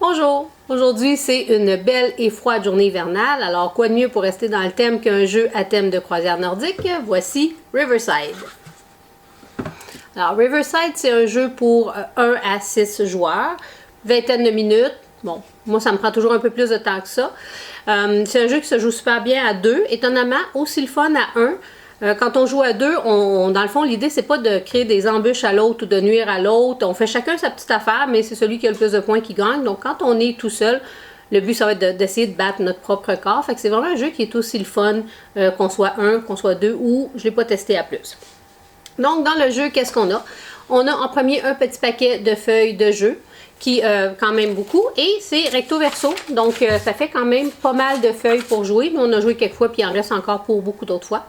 Bonjour! Aujourd'hui, c'est une belle et froide journée hivernale. Alors, quoi de mieux pour rester dans le thème qu'un jeu à thème de croisière nordique? Voici Riverside. Alors, Riverside, c'est un jeu pour 1 à 6 joueurs, vingtaine de minutes. Bon, moi, ça me prend toujours un peu plus de temps que ça. C'est un jeu qui se joue super bien à 2. Étonnamment, aussi le fun à 1. Quand on joue à 2, dans le fond, l'idée, c'est pas de créer des embûches à l'autre ou de nuire à l'autre. On fait chacun sa petite affaire, mais c'est celui qui a le plus de points qui gagne. Donc, quand on est tout seul, le but, ça va être d'essayer de battre notre propre corps. Fait que c'est vraiment un jeu qui est aussi le fun, qu'on soit 1, qu'on soit 2, ou je l'ai pas testé à plus. Donc, dans le jeu, qu'est-ce qu'on a? On a en premier un petit paquet de feuilles de jeu, qui quand même beaucoup, et c'est recto verso, donc ça fait quand même pas mal de feuilles pour jouer. Nous, on a joué quelques fois, puis il en reste encore pour beaucoup d'autres fois.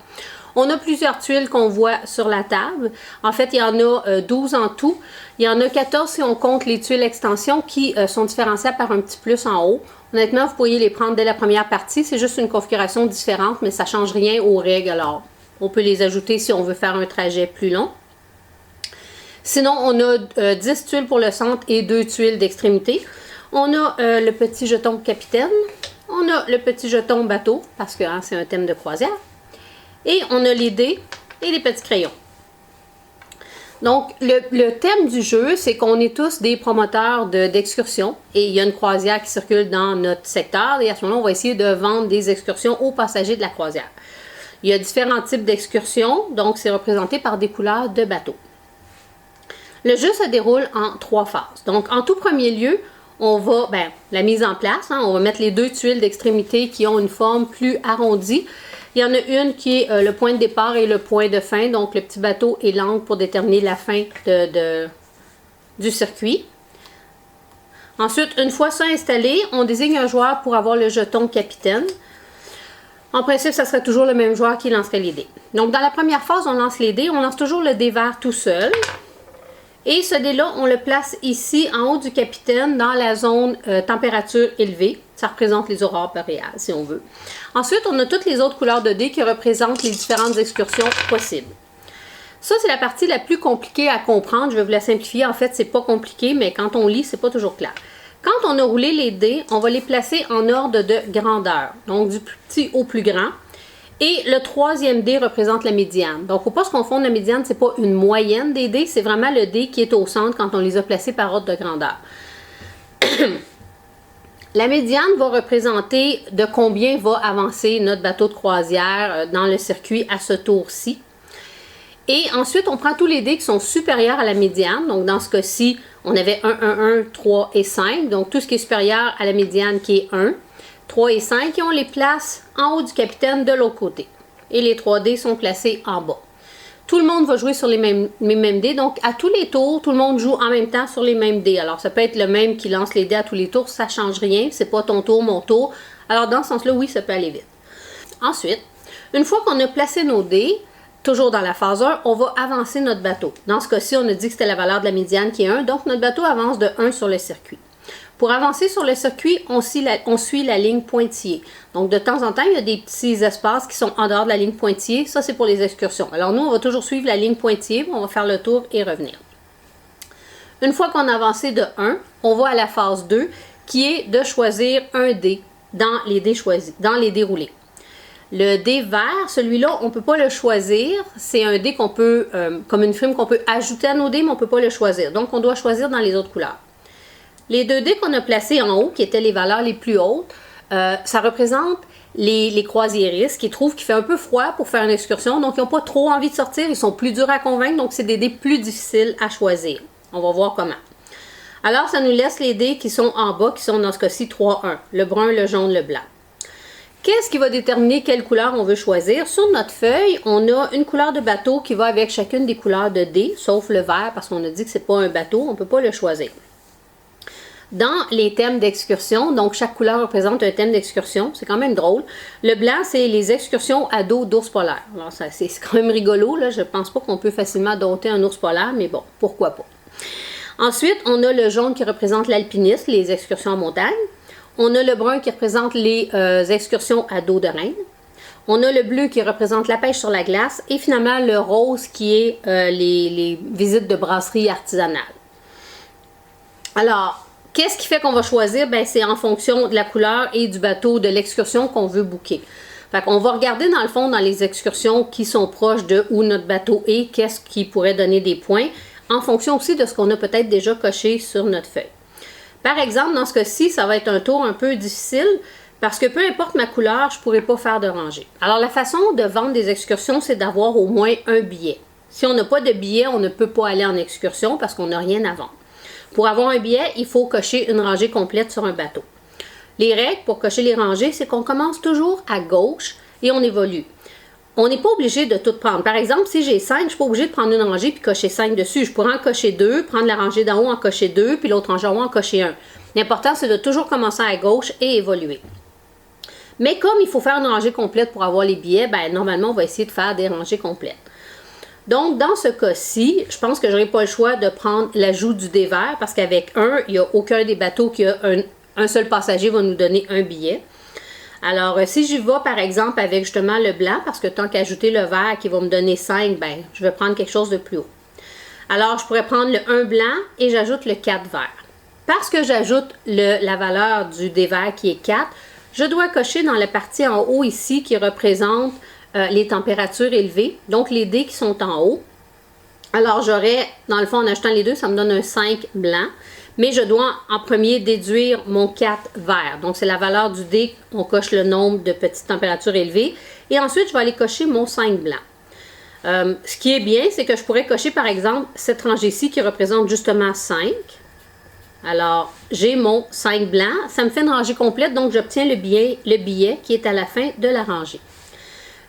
On a plusieurs tuiles qu'on voit sur la table. En fait, il y en a 12 en tout. Il y en a 14 si on compte les tuiles extensions qui sont différenciables par un petit plus en haut. Honnêtement, vous pourriez les prendre dès la première partie. C'est juste une configuration différente, mais ça ne change rien aux règles. Alors, on peut les ajouter si on veut faire un trajet plus long. Sinon, on a 10 tuiles pour le centre et 2 tuiles d'extrémité. On a le petit jeton capitaine. On a le petit jeton bateau, parce que c'est un thème de croisière. Et on a les dés et les petits crayons. Donc, le thème du jeu, c'est qu'on est tous des promoteurs d'excursions. Et il y a une croisière qui circule dans notre secteur. Et à ce moment-là, on va essayer de vendre des excursions aux passagers de la croisière. Il y a différents types d'excursions. Donc, c'est représenté par des couleurs de bateau. Le jeu se déroule en 3 phases. Donc, en tout premier lieu, on va, la mise en place, on va mettre les 2 tuiles d'extrémité qui ont une forme plus arrondie. Il y en a une qui est le point de départ et le point de fin, donc le petit bateau et l'angle pour déterminer la fin du circuit. Ensuite, une fois ça installé, on désigne un joueur pour avoir le jeton capitaine. En principe, ça serait toujours le même joueur qui lancerait les dés. Donc, dans la première phase, on lance les dés. On lance toujours le dé vert tout seul. Et ce dé-là, on le place ici, en haut du capitaine, dans la zone température élevée. Ça représente les aurores boréales, si on veut. Ensuite, on a toutes les autres couleurs de dés qui représentent les différentes excursions possibles. Ça, c'est la partie la plus compliquée à comprendre. Je vais vous la simplifier. En fait, c'est pas compliqué, mais quand on lit, c'est pas toujours clair. Quand on a roulé les dés, on va les placer en ordre de grandeur. Donc, du plus petit au plus grand. Et le 3e dé représente la médiane. Donc, il ne faut pas se confondre, la médiane, ce n'est pas une moyenne des dés, c'est vraiment le dé qui est au centre quand on les a placés par ordre de grandeur. La médiane va représenter de combien va avancer notre bateau de croisière dans le circuit à ce tour-ci. Et ensuite, on prend tous les dés qui sont supérieurs à la médiane. Donc, dans ce cas-ci, on avait 1, 1, 1, 3 et 5. Donc, tout ce qui est supérieur à la médiane qui est 1. 3 et 5, et on les place en haut du capitaine de l'autre côté. Et les 3 dés sont placés en bas. Tout le monde va jouer sur les mêmes dés, donc à tous les tours, tout le monde joue en même temps sur les mêmes dés. Alors ça peut être le même qui lance les dés à tous les tours, ça ne change rien, c'est pas ton tour, mon tour. Alors dans ce sens-là, oui, ça peut aller vite. Ensuite, une fois qu'on a placé nos dés, toujours dans la phase 1, on va avancer notre bateau. Dans ce cas-ci, on a dit que c'était la valeur de la médiane qui est 1, donc notre bateau avance de 1 sur le circuit. Pour avancer sur le circuit, on suit la ligne pointillée. Donc, de temps en temps, il y a des petits espaces qui sont en dehors de la ligne pointillée. Ça, c'est pour les excursions. Alors, nous, on va toujours suivre la ligne pointillée. On va faire le tour et revenir. Une fois qu'on a avancé de 1, on va à la phase 2, qui est de choisir un dé dans les dés choisis, dans les dés roulés. Le dé vert, celui-là, on ne peut pas le choisir. C'est un dé qu'on peut, comme une frime qu'on peut ajouter à nos dés, mais on ne peut pas le choisir. Donc, on doit choisir dans les autres couleurs. Les 2 dés qu'on a placés en haut, qui étaient les valeurs les plus hautes, ça représente les croisiéristes qui trouvent qu'il fait un peu froid pour faire une excursion, donc ils n'ont pas trop envie de sortir, ils sont plus durs à convaincre, donc c'est des dés plus difficiles à choisir. On va voir comment. Alors, ça nous laisse les dés qui sont en bas, qui sont dans ce cas-ci 3-1, le brun, le jaune, le blanc. Qu'est-ce qui va déterminer quelle couleur on veut choisir? Sur notre feuille, on a une couleur de bateau qui va avec chacune des couleurs de dés, sauf le vert, parce qu'on a dit que ce n'est pas un bateau, on ne peut pas le choisir. Dans les thèmes d'excursion, donc chaque couleur représente un thème d'excursion, c'est quand même drôle. Le blanc, c'est les excursions à dos d'ours polaire. Alors, c'est quand même rigolo, là. Je ne pense pas qu'on peut facilement dompter un ours polaire, mais bon, pourquoi pas. Ensuite, on a le jaune qui représente l'alpinisme, les excursions en montagne. On a le brun qui représente les excursions à dos de reine. On a le bleu qui représente la pêche sur la glace. Et finalement, le rose qui est les visites de brasserie artisanale. Alors, Qu'est-ce qui fait qu'on va choisir? Ben, c'est en fonction de la couleur et du bateau, de l'excursion qu'on veut booker. Fait qu'on va regarder dans le fond, dans les excursions qui sont proches de où notre bateau est, qu'est-ce qui pourrait donner des points, en fonction aussi de ce qu'on a peut-être déjà coché sur notre feuille. Par exemple, dans ce cas-ci, ça va être un tour un peu difficile parce que peu importe ma couleur, je ne pourrai pas faire de rangée. Alors, la façon de vendre des excursions, c'est d'avoir au moins un billet. Si on n'a pas de billet, on ne peut pas aller en excursion parce qu'on n'a rien à vendre. Pour avoir un billet, il faut cocher une rangée complète sur un bateau. Les règles pour cocher les rangées, c'est qu'on commence toujours à gauche et on évolue. On n'est pas obligé de tout prendre. Par exemple, si j'ai 5, je ne suis pas obligé de prendre une rangée puis cocher 5 dessus. Je pourrais en cocher 2, prendre la rangée d'en haut, en cocher 2, puis l'autre rangée en haut, en cocher 1. L'important, c'est de toujours commencer à gauche et évoluer. Mais comme il faut faire une rangée complète pour avoir les billets, ben, normalement, on va essayer de faire des rangées complètes. Donc, dans ce cas-ci, je pense que je n'aurai pas le choix de prendre l'ajout du dévers parce qu'avec 1, il n'y a aucun des bateaux qui a un seul passager va nous donner un billet. Alors, si j'y vais, par exemple, avec justement le blanc, parce que tant qu'ajouter le vert qui va me donner 5, ben, je vais prendre quelque chose de plus haut. Alors, je pourrais prendre le 1 blanc et j'ajoute le 4 vert. Parce que j'ajoute la valeur du dévers qui est 4, je dois cocher dans la partie en haut ici qui représente les températures élevées, donc les dés qui sont en haut. Alors, j'aurais, dans le fond, en achetant les deux, ça me donne un 5 blanc. Mais je dois en premier déduire mon 4 vert. Donc, c'est la valeur du dé. On coche le nombre de petites températures élevées. Et ensuite, je vais aller cocher mon 5 blanc. Ce qui est bien, c'est que je pourrais cocher, par exemple, cette rangée-ci qui représente justement 5. Alors, j'ai mon 5 blanc. Ça me fait une rangée complète, donc j'obtiens le billet qui est à la fin de la rangée.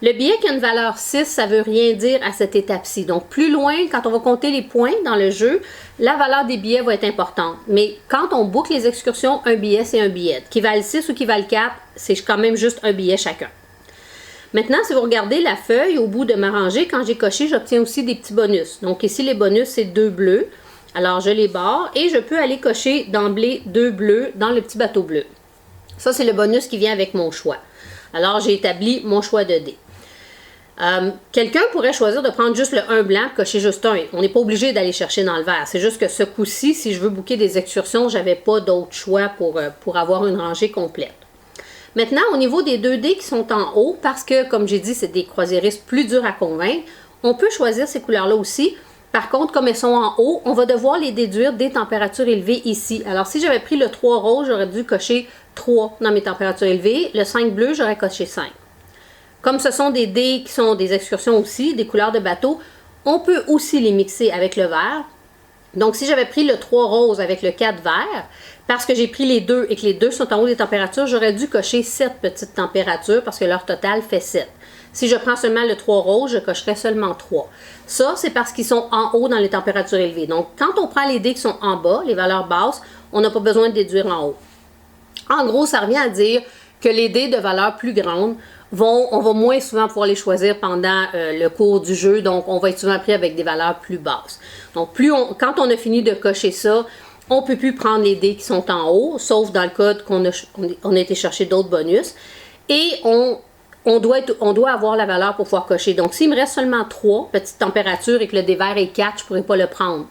Le billet qui a une valeur 6, ça ne veut rien dire à cette étape-ci. Donc, plus loin, quand on va compter les points dans le jeu, la valeur des billets va être importante. Mais quand on boucle les excursions, un billet, c'est un billet. Qui valent 6 ou qui valent 4, c'est quand même juste un billet chacun. Maintenant, si vous regardez la feuille au bout de ma rangée, quand j'ai coché, j'obtiens aussi des petits bonus. Donc ici, les bonus, c'est 2 bleus. Alors, je les barre et je peux aller cocher d'emblée 2 bleus dans le petit bateau bleu. Ça, c'est le bonus qui vient avec mon choix. Alors, j'ai établi mon choix de dés. Quelqu'un pourrait choisir de prendre juste le 1 blanc, cocher juste un. On n'est pas obligé d'aller chercher dans le vert. C'est juste que ce coup-ci, si je veux booker des excursions, je n'avais pas d'autre choix pour avoir une rangée complète. Maintenant, au niveau des 2 dés qui sont en haut, parce que, comme j'ai dit, c'est des croisiéristes plus durs à convaincre, on peut choisir ces couleurs-là aussi. Par contre, comme elles sont en haut, on va devoir les déduire des températures élevées ici. Alors, si j'avais pris le 3 rose, j'aurais dû cocher 3 dans mes températures élevées. Le 5 bleu, j'aurais coché 5. Comme ce sont des dés qui sont des excursions aussi, des couleurs de bateau, on peut aussi les mixer avec le vert. Donc, si j'avais pris le 3 rose avec le 4 vert, parce que j'ai pris les deux et que les deux sont en haut des températures, j'aurais dû cocher 7 petites températures parce que leur total fait 7. Si je prends seulement le 3 rose, je cocherai seulement 3. Ça, c'est parce qu'ils sont en haut dans les températures élevées. Donc, quand on prend les dés qui sont en bas, les valeurs basses, on n'a pas besoin de déduire en haut. En gros, ça revient à dire que les dés de valeur plus grande, on va moins souvent pouvoir les choisir pendant le cours du jeu, donc on va être souvent pris avec des valeurs plus basses. Donc, quand on a fini de cocher ça, on ne peut plus prendre les dés qui sont en haut, sauf dans le cas qu'on a été chercher d'autres bonus. Et on doit avoir la valeur pour pouvoir cocher. Donc, s'il me reste seulement 3 petites températures et que le dé vert est 4, je ne pourrais pas le prendre.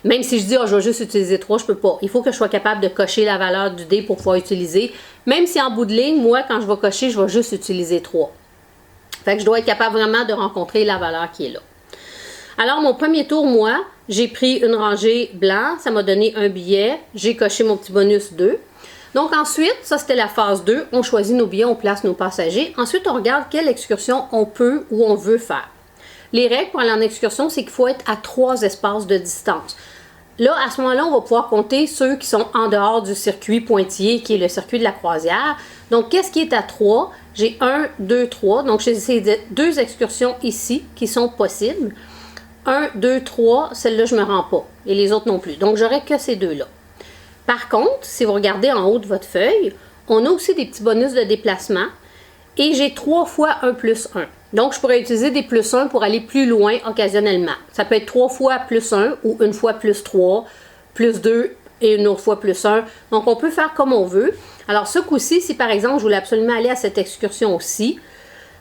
Même si je dis, je vais juste utiliser 3, je ne peux pas. Il faut que je sois capable de cocher la valeur du dé pour pouvoir utiliser. Même si en bout de ligne, moi, quand je vais cocher, je vais juste utiliser 3. Fait que je dois être capable vraiment de rencontrer la valeur qui est là. Alors, mon premier tour, moi, j'ai pris une rangée blanc. Ça m'a donné un billet. J'ai coché mon petit bonus 2. Donc, ensuite, ça, c'était la phase 2. On choisit nos billets, on place nos passagers. Ensuite, on regarde quelle excursion on peut ou on veut faire. Les règles pour aller en excursion, c'est qu'il faut être à 3 espaces de distance. Là, à ce moment-là, on va pouvoir compter ceux qui sont en dehors du circuit pointillé, qui est le circuit de la croisière. Donc, qu'est-ce qui est à 3? J'ai 1, 2, 3. Donc, j'ai ces 2 excursions ici qui sont possibles. 1, 2, 3, celle-là, je ne me rends pas. Et les autres non plus. Donc, j'aurai que ces 2-là. Par contre, si vous regardez en haut de votre feuille, on a aussi des petits bonus de déplacement. Et j'ai 3 fois 1 plus 1. Donc, je pourrais utiliser des plus 1 pour aller plus loin occasionnellement. Ça peut être 3 fois plus 1 ou 1 fois plus 3, plus 2 et une autre fois plus 1. Donc, on peut faire comme on veut. Alors, ce coup-ci, si par exemple, je voulais absolument aller à cette excursion-ci,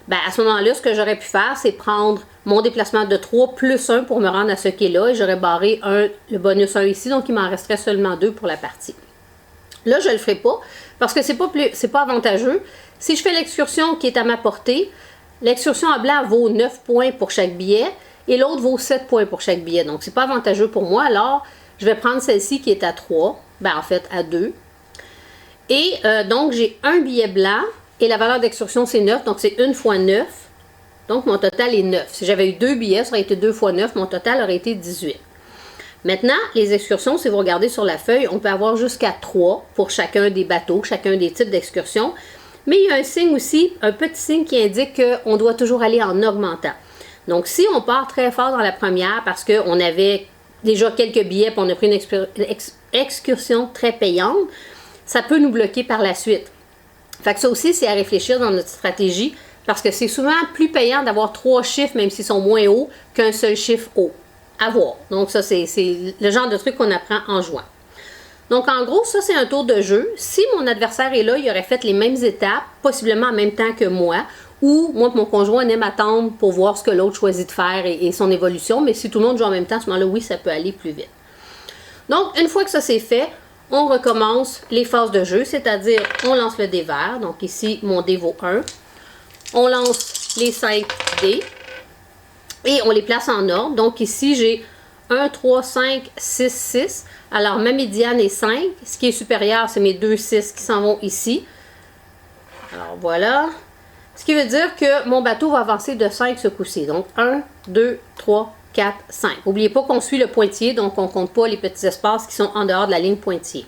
ben, à ce moment-là, ce que j'aurais pu faire, c'est prendre mon déplacement de 3 plus 1 pour me rendre à ce qui est là. Et j'aurais barré le bonus 1 ici, donc il m'en resterait seulement 2 pour la partie. Là, je ne le ferai pas parce que c'est pas avantageux. Si je fais l'excursion qui est à ma portée, l'excursion en blanc vaut 9 points pour chaque billet et l'autre vaut 7 points pour chaque billet. Donc, c'est pas avantageux pour moi. Alors, je vais prendre celle-ci qui est à 3. Ben, en fait, à 2. Et donc, j'ai un billet blanc et la valeur d'excursion, c'est 9. Donc, c'est 1 fois 9. Donc, mon total est 9. Si j'avais eu 2 billets, ça aurait été 2 fois 9. Mon total aurait été 18. Maintenant, les excursions, si vous regardez sur la feuille, on peut avoir jusqu'à 3 pour chacun des bateaux, chacun des types d'excursions. Mais il y a un signe aussi, un petit signe qui indique qu'on doit toujours aller en augmentant. Donc, si on part très fort dans la première parce qu'on avait déjà quelques billets et on a pris une excursion très payante, ça peut nous bloquer par la suite. Fait que ça aussi, c'est à réfléchir dans notre stratégie parce que c'est souvent plus payant d'avoir 3 chiffres, même s'ils sont moins hauts, qu'un seul chiffre haut. À voir. Donc, ça, c'est le genre de truc qu'on apprend en jouant. Donc, en gros, ça, c'est un tour de jeu. Si mon adversaire est là, il aurait fait les mêmes étapes, possiblement en même temps que moi, ou moi et mon conjoint, on aime attendre pour voir ce que l'autre choisit de faire et son évolution. Mais si tout le monde joue en même temps, à ce moment-là, oui, ça peut aller plus vite. Donc, une fois que ça c'est fait, on recommence les phases de jeu, c'est-à-dire on lance le dé vert. Donc, ici, mon dé vaut 1. On lance les 5 dés. Et on les place en ordre. Donc ici, j'ai 1, 3, 5, 6, 6. Alors ma médiane est 5. Ce qui est supérieur, c'est mes 2 6 qui s'en vont ici. Alors voilà. Ce qui veut dire que mon bateau va avancer de 5 ce coup-ci. Donc 1, 2, 3, 4, 5. N'oubliez pas qu'on suit le pointillé, donc on ne compte pas les petits espaces qui sont en dehors de la ligne pointillée.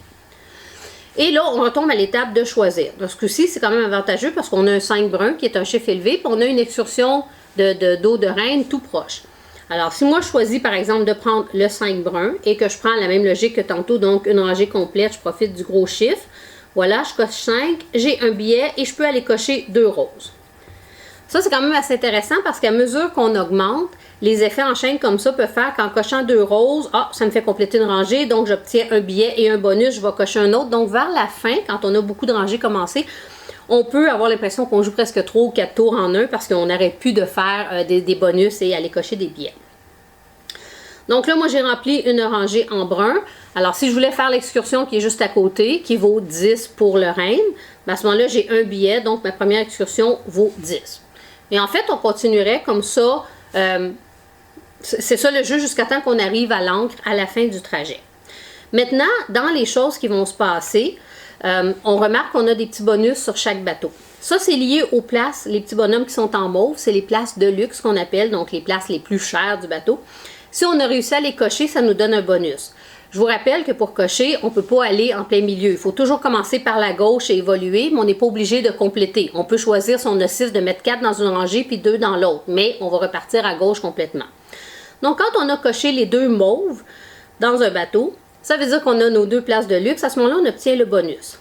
Et là, on retombe à l'étape de choisir. Dans ce coup-ci, c'est quand même avantageux parce qu'on a un 5 brun qui est un chiffre élevé, puis on a une excursion d'eau de reine tout proche. Alors, si moi je choisis par exemple de prendre le 5 brun et que je prends la même logique que tantôt, donc une rangée complète, je profite du gros chiffre. Voilà, je coche 5, j'ai un billet et je peux aller cocher 2 roses. Ça, c'est quand même assez intéressant parce qu'à mesure qu'on augmente, les effets en chaîne comme ça peuvent faire qu'en cochant 2 roses, ça me fait compléter une rangée, donc j'obtiens un billet et un bonus, je vais cocher un autre. Donc, vers la fin, quand on a beaucoup de rangées commencées, on peut avoir l'impression qu'on joue presque 3 ou 4 tours en un parce qu'on n'arrête plus de faire des bonus et aller cocher des billets. Donc là, moi, j'ai rempli une rangée en brun. Alors, si je voulais faire l'excursion qui est juste à côté, qui vaut 10 pour le reine, à ce moment-là, j'ai un billet, donc ma première excursion vaut 10. Et en fait, on continuerait comme ça. C'est ça le jeu jusqu'à temps qu'on arrive à l'ancre à la fin du trajet. Maintenant, dans les choses qui vont se passer, on remarque qu'on a des petits bonus sur chaque bateau. Ça, c'est lié aux places, les petits bonhommes qui sont en mauve, c'est les places de luxe qu'on appelle, donc les places les plus chères du bateau. Si on a réussi à les cocher, ça nous donne un bonus. Je vous rappelle que pour cocher, on ne peut pas aller en plein milieu. Il faut toujours commencer par la gauche et évoluer, mais on n'est pas obligé de compléter. On peut choisir, si on a 6, de mettre 4 dans une rangée puis 2 dans l'autre, mais on va repartir à gauche complètement. Donc, quand on a coché les 2 mauves dans un bateau, ça veut dire qu'on a nos 2 places de luxe. À ce moment-là, on obtient le bonus.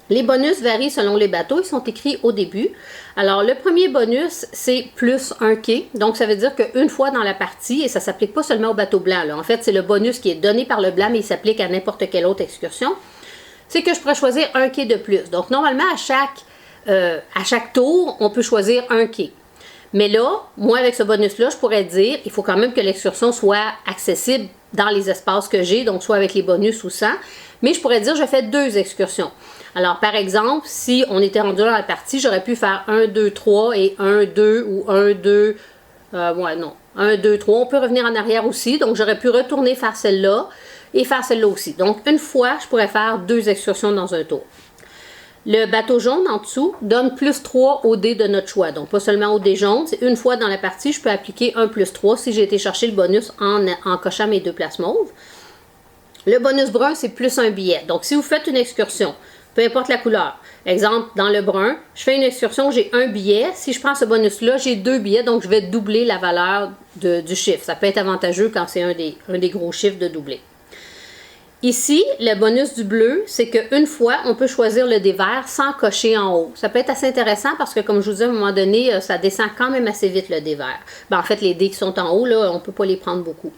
Les bonus varient selon les bateaux. Ils sont écrits au début. Alors, le premier bonus, c'est plus 1 quai. Donc, ça veut dire qu'une fois dans la partie, et ça ne s'applique pas seulement au bateau blanc, là. En fait, c'est le bonus qui est donné par le blanc, mais il s'applique à n'importe quelle autre excursion. C'est que je pourrais choisir 1 quai de plus. Donc, normalement, à chaque tour, on peut choisir 1 quai. Mais là, moi, avec ce bonus-là, je pourrais dire, il faut quand même que l'excursion soit accessible dans les espaces que j'ai, donc soit avec les bonus ou sans. Mais je pourrais dire, je fais 2 excursions. Alors, par exemple, si on était rendu dans la partie, j'aurais pu faire 1, 2, 3 et 1, 2 ou 1, 2, 1, 2, 3. On peut revenir en arrière aussi, donc j'aurais pu retourner faire celle-là et faire celle-là aussi. Donc, une fois, je pourrais faire 2 excursions dans un tour. Le bateau jaune en dessous donne plus 3 au dé de notre choix. Donc, pas seulement au dé jaune, c'est une fois dans la partie, je peux appliquer un plus 3 si j'ai été chercher le bonus en cochant mes 2 places mauves. Le bonus brun, c'est plus un billet. Donc, si vous faites une excursion, peu importe la couleur, exemple, dans le brun, je fais une excursion, j'ai un billet. Si je prends ce bonus-là, j'ai 2 billets, donc je vais doubler la valeur du chiffre. Ça peut être avantageux quand c'est un des gros chiffres de doubler. Ici, le bonus du bleu, c'est qu'une fois, on peut choisir le dé vert sans cocher en haut. Ça peut être assez intéressant parce que, comme je vous dis, à un moment donné, ça descend quand même assez vite le dé vert. En fait, les dés qui sont en haut, là, on ne peut pas les prendre beaucoup.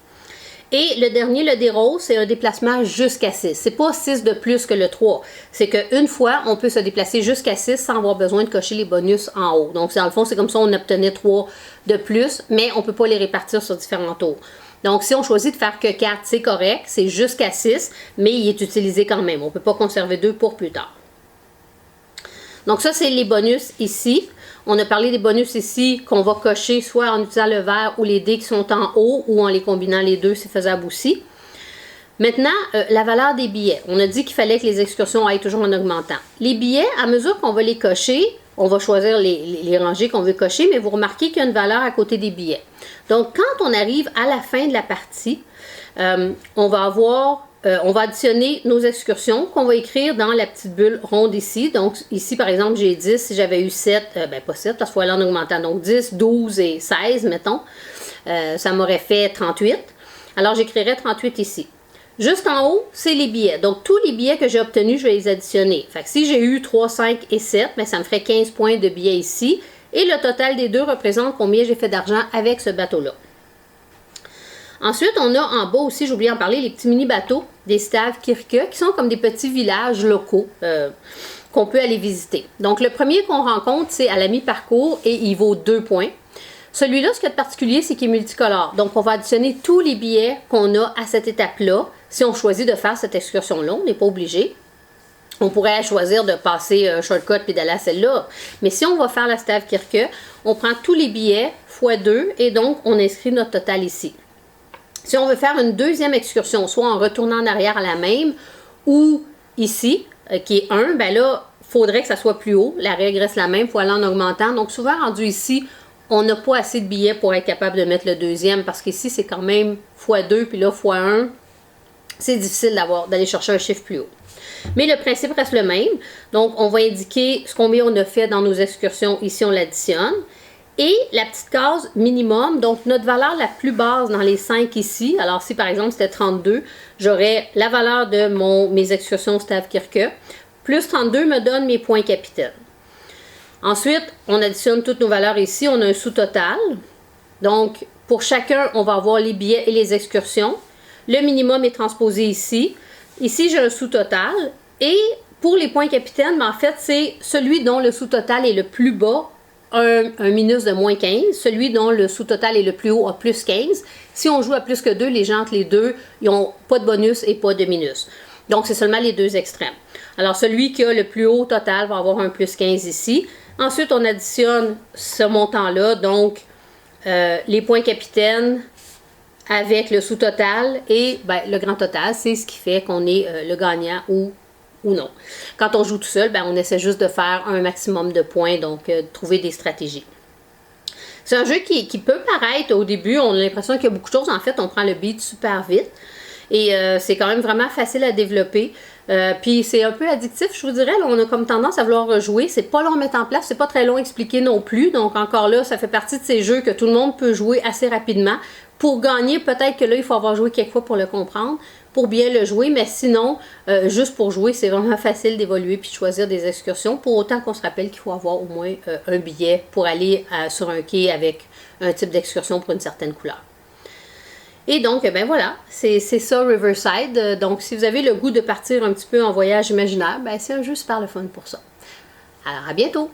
Et le dernier, le dé rose, c'est un déplacement jusqu'à 6. C'est pas 6 de plus que le 3. C'est qu'une fois, on peut se déplacer jusqu'à 6 sans avoir besoin de cocher les bonus en haut. Donc, dans le fond, c'est comme ça on obtenait 3 de plus, mais on ne peut pas les répartir sur différents tours. Donc, si on choisit de faire que 4, c'est correct, c'est jusqu'à 6, mais il est utilisé quand même. On ne peut pas conserver 2 pour plus tard. Donc, ça, c'est les bonus ici. On a parlé des bonus ici qu'on va cocher soit en utilisant le vert ou les dés qui sont en haut ou en les combinant les deux, c'est faisable aussi. Maintenant, la valeur des billets. On a dit qu'il fallait que les excursions aillent toujours en augmentant. Les billets, à mesure qu'on va les cocher, on va choisir les rangées qu'on veut cocher, mais vous remarquez qu'il y a une valeur à côté des billets. Donc, quand on arrive à la fin de la partie, on va additionner nos excursions qu'on va écrire dans la petite bulle ronde ici. Donc, ici, par exemple, j'ai 10. Si j'avais eu 7, pas 7, parce qu'il faut aller en augmentant. Donc, 10, 12 et 16, mettons. Ça m'aurait fait 38. Alors, j'écrirais 38 ici. Juste en haut, c'est les billets. Donc, tous les billets que j'ai obtenus, je vais les additionner. Fait que si j'ai eu 3, 5 et 7, ça me ferait 15 points de billets ici. Et le total des deux représente combien j'ai fait d'argent avec ce bateau-là. Ensuite, on a en bas aussi, j'ai oublié d'en parler, les petits mini-bateaux des Stavkirke, qui sont comme des petits villages locaux qu'on peut aller visiter. Donc, le premier qu'on rencontre, c'est à la mi-parcours et il vaut 2 points. Celui-là, ce qu'il y a de particulier, c'est qu'il est multicolore. Donc, on va additionner tous les billets qu'on a à cette étape-là. Si on choisit de faire cette excursion-là, on n'est pas obligé. On pourrait choisir de passer un shortcut puis d'aller à celle-là. Mais si on va faire la Stavkirke, on prend tous les billets x 2 et donc on inscrit notre total ici. Si on veut faire une deuxième excursion, soit en retournant en arrière à la même ou ici, qui est 1, ben là, il faudrait que ça soit plus haut. La règle reste la même, il faut aller en augmentant. Donc, souvent rendu ici, on n'a pas assez de billets pour être capable de mettre le deuxième parce qu'ici, c'est quand même x2 puis là, x1. C'est difficile d'aller chercher un chiffre plus haut. Mais le principe reste le même. Donc, on va indiquer combien on a fait dans nos excursions. Ici, on l'additionne. Et la petite case minimum, donc notre valeur la plus basse dans les 5 ici. Alors, si par exemple c'était 32, j'aurais la valeur de mes excursions Stavkirke. Plus 32 me donne mes points capitaines. Ensuite, on additionne toutes nos valeurs ici. On a un sous-total. Donc, pour chacun, on va avoir les billets et les excursions. Le minimum est transposé ici. Ici, j'ai un sous-total. Et pour les points capitaines, en fait, c'est celui dont le sous-total est le plus bas, un minus de moins 15. Celui dont le sous-total est le plus haut a plus 15. Si on joue à plus que 2, les gens entre les deux, ils n'ont pas de bonus et pas de minus. Donc, c'est seulement les deux extrêmes. Alors, celui qui a le plus haut total va avoir un plus 15 ici. Ensuite, on additionne ce montant-là, donc les points capitaines avec le sous-total et le grand total, c'est ce qui fait qu'on est le gagnant ou non. Quand on joue tout seul, on essaie juste de faire un maximum de points, donc de trouver des stratégies. C'est un jeu qui peut paraître au début, on a l'impression qu'il y a beaucoup de choses. En fait, on prend le beat super vite et c'est quand même vraiment facile à développer. Puis c'est un peu addictif, je vous dirais. Là, on a comme tendance à vouloir rejouer. C'est pas long à mettre en place, c'est pas très long à expliquer non plus. Donc encore là, ça fait partie de ces jeux que tout le monde peut jouer assez rapidement. Pour gagner, peut-être que là, il faut avoir joué quelques fois pour le comprendre, pour bien le jouer. Mais sinon, juste pour jouer, c'est vraiment facile d'évoluer puis de choisir des excursions. Pour autant qu'on se rappelle qu'il faut avoir au moins un billet pour aller sur un quai avec un type d'excursion pour une certaine couleur. Et donc, voilà, c'est ça Riverside. Donc, si vous avez le goût de partir un petit peu en voyage imaginaire, c'est un jeu super le fun pour ça. Alors, à bientôt!